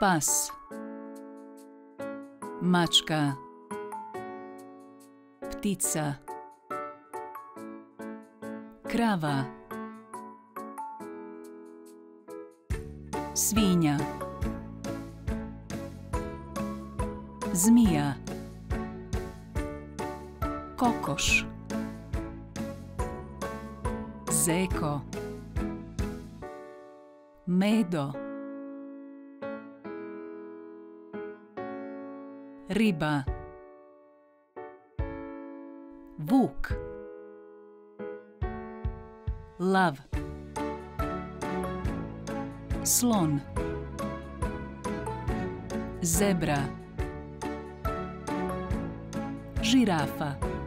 pas, mačka, ptica, krava, svinja, zmija, kokoš, zeko, medo, riba, vuk, lav, slon, zebra, žirafa.